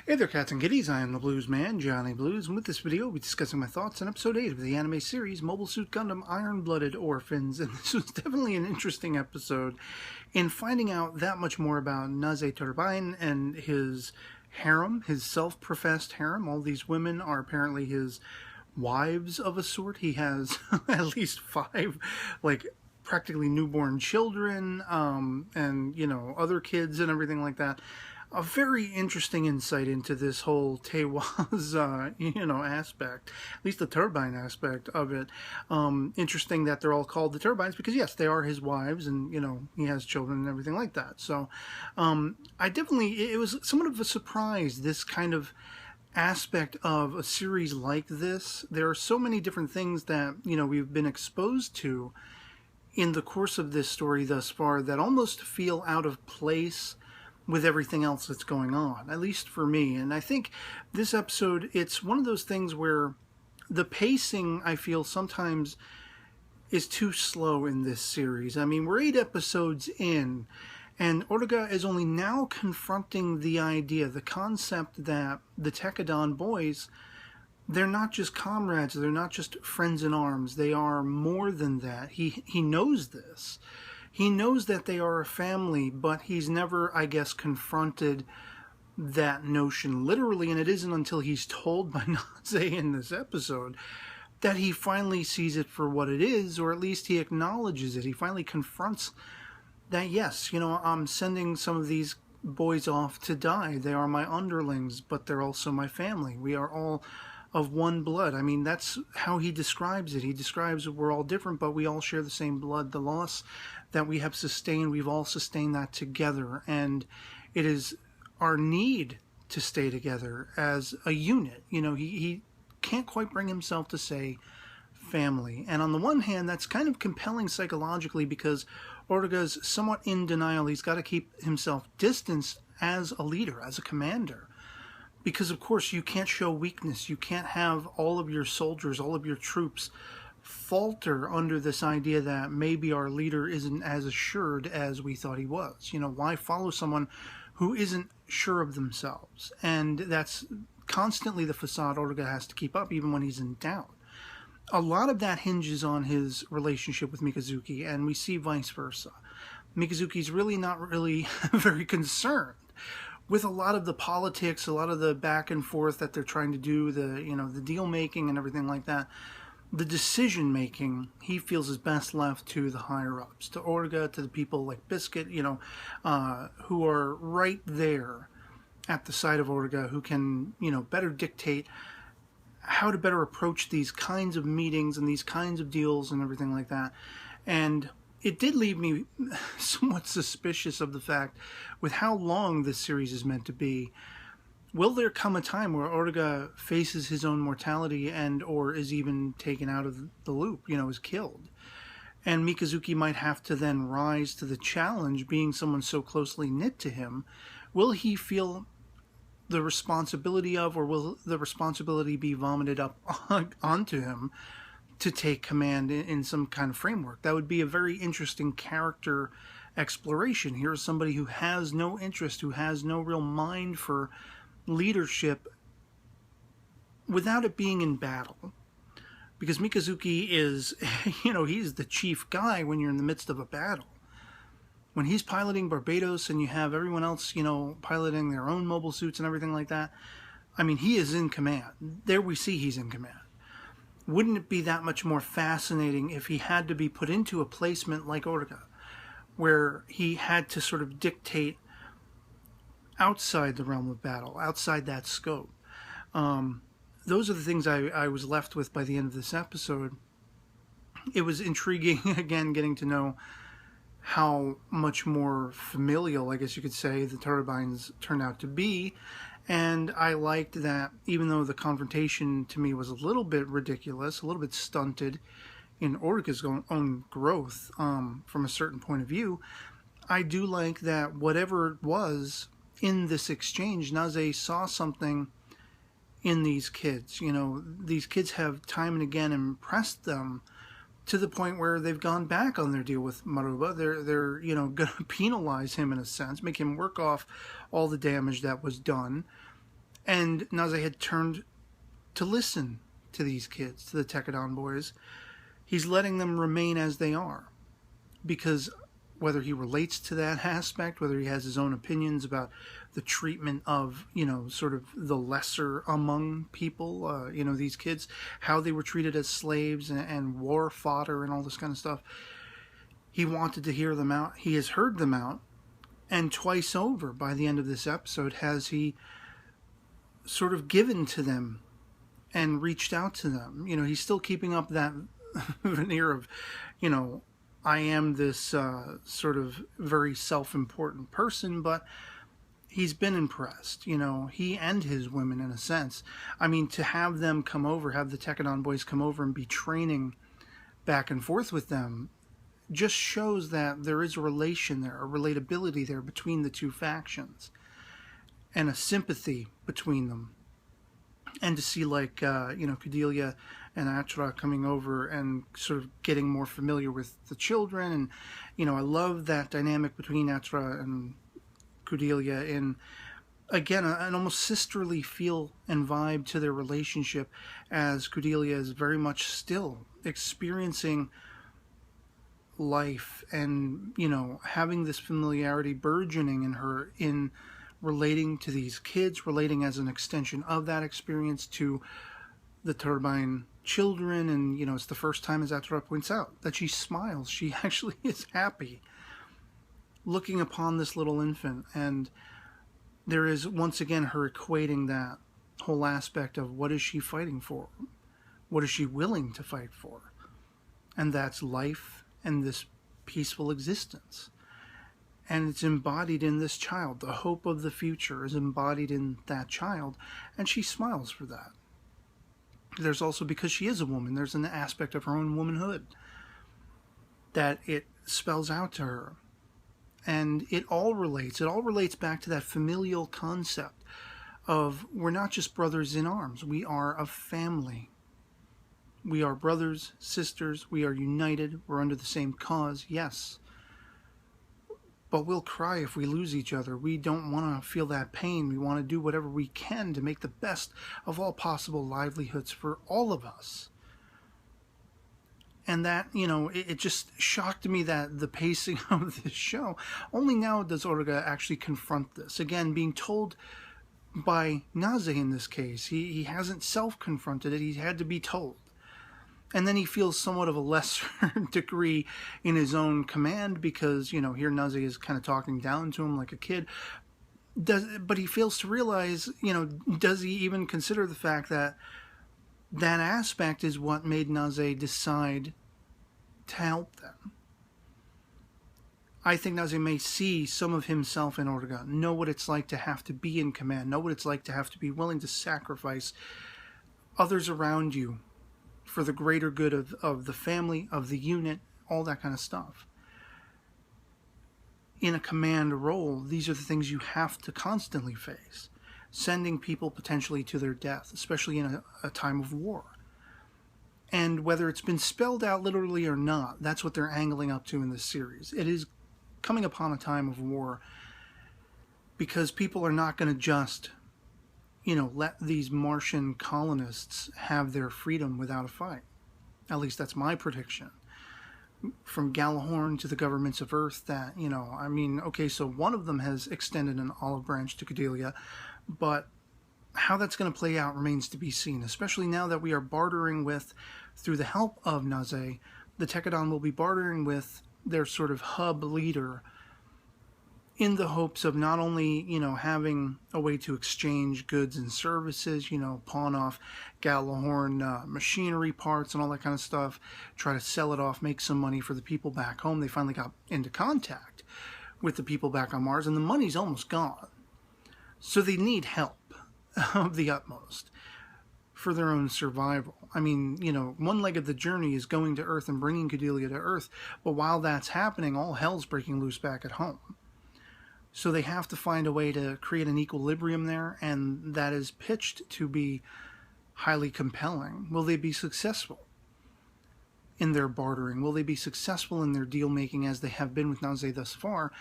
Hey there, cats and kitties. I am the Blues Man, Johnny Blues, and with this video, we'll be discussing my thoughts on Episode 8 of the anime series Mobile Suit Gundam Iron-Blooded Orphans. And this was definitely an interesting episode in finding out that much more about Naze Turbine and his harem, his self-professed harem. All these women are apparently his wives of a sort. He has at least 5, practically newborn children, and, other kids and everything like that. A very interesting insight into this whole Tewa's, aspect, at least the Turbine aspect of it. Interesting that they're all called the Turbines because, yes, they are his wives and, he has children and everything like that. So it was somewhat of a surprise, this kind of aspect of a series like this. There are so many different things that, we've been exposed to in the course of this story thus far that almost feel out of place with everything else that's going on, at least for me. And I think this episode, it's one of those things where the pacing, I feel, sometimes is too slow in this series. I mean, we're 8 episodes in, and Orga is only now confronting the idea, the concept that the Tekadon boys, they're not just comrades, they're not just friends in arms, they are more than that. He knows this. He knows that they are a family, but he's never, I guess, confronted that notion literally, and it isn't until he's told by Naze in this episode that he finally sees it for what it is, or at least he acknowledges it. He finally confronts that, yes, I'm sending some of these boys off to die. They are my underlings, but they're also my family. We are all of one blood. I mean, that's how he describes it. He describes we're all different, but we all share the same blood. The loss that we have sustained, we've all sustained that together, and it is our need to stay together as a unit. He can't quite bring himself to say family. And on the one hand, that's kind of compelling psychologically because Orga's somewhat in denial. He's got to keep himself distanced as a leader, as a commander. Because, of course, you can't show weakness. You can't have all of your soldiers, all of your troops falter under this idea that maybe our leader isn't as assured as we thought he was. Why follow someone who isn't sure of themselves? And that's constantly the facade Orga has to keep up, even when he's in doubt. A lot of that hinges on his relationship with Mikazuki, and we see vice versa. Mikazuki's really not very concerned with a lot of the politics, a lot of the back and forth that they're trying to do, the deal making and everything like that. The decision making, he feels, is best left to the higher ups, to Orga, to the people like Biscuit, who are right there at the side of Orga, who can, better dictate how to better approach these kinds of meetings and these kinds of deals and everything like that. And it did leave me somewhat suspicious of the fact, with how long this series is meant to be, will there come a time where Orga faces his own mortality and or is even taken out of the loop, is killed? And Mikazuki might have to then rise to the challenge, being someone so closely knit to him. Will he feel the responsibility of, or will the responsibility be vomited up onto him to take command in some kind of framework? That would be a very interesting character exploration. Here's somebody who has no interest, who has no real mind for leadership without it being in battle. Because Mikazuki is, he's the chief guy when you're in the midst of a battle. When he's piloting Barbados and you have everyone else, piloting their own mobile suits and everything like that, I mean, he is in command. There we see he's in command. Wouldn't it be that much more fascinating if he had to be put into a placement like Orga, where he had to sort of dictate outside the realm of battle, outside that scope? Those are the things I was left with by the end of this episode. It was intriguing, again, getting to know how much more familial, I guess you could say, the Turbines turned out to be. And I liked that, even though the confrontation to me was a little bit ridiculous, a little bit stunted in Orga's own growth from a certain point of view, I do like that whatever it was in this exchange, Naze saw something in these kids. These kids have time and again impressed them to the point where they've gone back on their deal with Maruba. They're going to penalize him in a sense, make him work off all the damage that was done. And Naze had turned to listen to these kids, to the Tekadon boys. He's letting them remain as they are. Because whether he relates to that aspect, whether he has his own opinions about the treatment of, sort of the lesser among people, these kids, how they were treated as slaves and war fodder and all this kind of stuff, he wanted to hear them out. He has heard them out. And twice over, by the end of this episode, has he sort of given to them and reached out to them. He's still keeping up that veneer of, I am this sort of very self-important person, but he's been impressed, he and his women in a sense. I mean, to have them come over, have the Tekadon boys come over and be training back and forth with them, just shows that there is a relation there, a relatability there between the two factions, and a sympathy between them. And to see, like, Cordelia and Atra coming over and sort of getting more familiar with the children. And, I love that dynamic between Atra and Cordelia in, again, an almost sisterly feel and vibe to their relationship, as Cordelia is very much still experiencing life and, having this familiarity burgeoning in her in relating to these kids, relating as an extension of that experience to the Turbine children. And, it's the first time, as Atra points out, that she smiles. She actually is happy looking upon this little infant. And there is, once again, her equating that whole aspect of what is she fighting for? What is she willing to fight for? And that's life and this peaceful existence. And it's embodied in this child. The hope of the future is embodied in that child. And she smiles for that. There's also, because she is a woman, there's an aspect of her own womanhood that it spells out to her. And it all relates back to that familial concept of, we're not just brothers in arms. We are a family. We are brothers, sisters. We are united. We're under the same cause, yes. But we'll cry if we lose each other. We don't want to feel that pain. We want to do whatever we can to make the best of all possible livelihoods for all of us. And that, it just shocked me that the pacing of this show, only now does Orga actually confront this. Again, being told by Naze in this case. He hasn't self-confronted it. He had to be told. And then he feels somewhat of a lesser degree in his own command because, here Naze is kind of talking down to him like a kid. But he fails to realize, does he even consider the fact that that aspect is what made Naze decide to help them? I think Naze may see some of himself in Orga, know what it's like to have to be in command, know what it's like to have to be willing to sacrifice others around you for the greater good of the family, of the unit, all that kind of stuff. In a command role, these are the things you have to constantly face. Sending people potentially to their death, especially in a time of war. And whether it's been spelled out literally or not, that's what they're angling up to in this series. It is coming upon a time of war because people are not going to just let these Martian colonists have their freedom without a fight. At least that's my prediction. From Galahorn to the governments of Earth that, okay, so one of them has extended an olive branch to Cordelia, but how that's going to play out remains to be seen, especially now that we are bartering with, through the help of Naze, the Tekadon will be bartering with their sort of hub leader in the hopes of not only, having a way to exchange goods and services, pawn off Galahorn machinery parts and all that kind of stuff, try to sell it off, make some money for the people back home. They finally got into contact with the people back on Mars, and the money's almost gone. So they need help of the utmost for their own survival. I mean, one leg of the journey is going to Earth and bringing Cordelia to Earth, but while that's happening, all hell's breaking loose back at home. So they have to find a way to create an equilibrium there, and that is pitched to be highly compelling. Will they be successful in their bartering? Will they be successful in their deal-making as they have been with Naze thus far?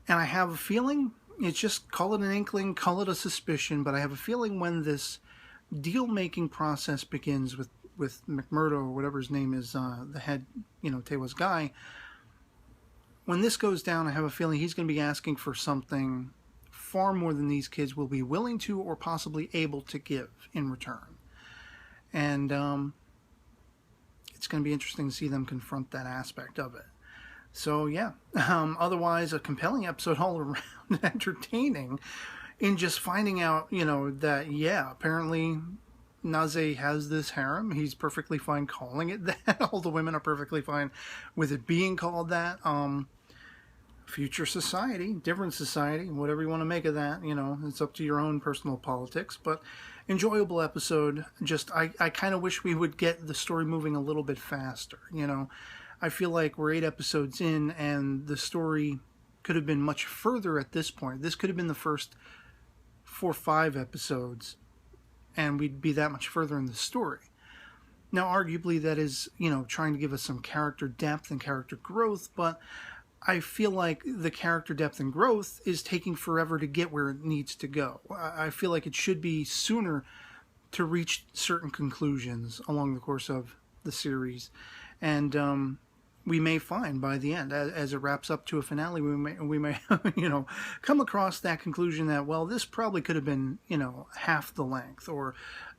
And I have a feeling it's just, call it an inkling, call it a suspicion, but I have a feeling when this deal-making process begins with McMurdo, or whatever his name is, the head, Tewa's guy, when this goes down, I have a feeling he's going to be asking for something far more than these kids will be willing to or possibly able to give in return. And it's going to be interesting to see them confront that aspect of it. So, yeah, otherwise a compelling episode all around, entertaining in just finding out, that, yeah, apparently Naze has this harem. He's perfectly fine calling it that. All the women are perfectly fine with it being called that. Future society, different society, whatever you want to make of that, it's up to your own personal politics. But enjoyable episode. Just, I kind of wish we would get the story moving a little bit faster, I feel like we're 8 episodes in, and the story could have been much further at this point. This could have been the first 4 or 5 episodes, and we'd be that much further in the story. Now, arguably, that is, trying to give us some character depth and character growth, but I feel like the character depth and growth is taking forever to get where it needs to go. I feel like it should be sooner to reach certain conclusions along the course of the series. And we may find by the end, as it wraps up to a finale, we may come across that conclusion that, well, this probably could have been, half the length, or,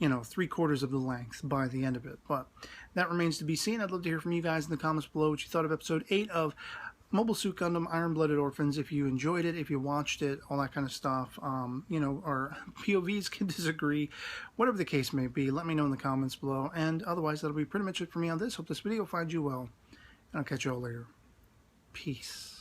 3/4 of the length by the end of it. But that remains to be seen. I'd love to hear from you guys in the comments below what you thought of episode 8 of Mobile Suit Gundam Iron-Blooded Orphans, if you enjoyed it, if you watched it, all that kind of stuff. Our POVs can disagree, whatever the case may be. Let me know in the comments below. And otherwise, that'll be pretty much it for me on this. Hope this video finds you well. And I'll catch you all later. Peace.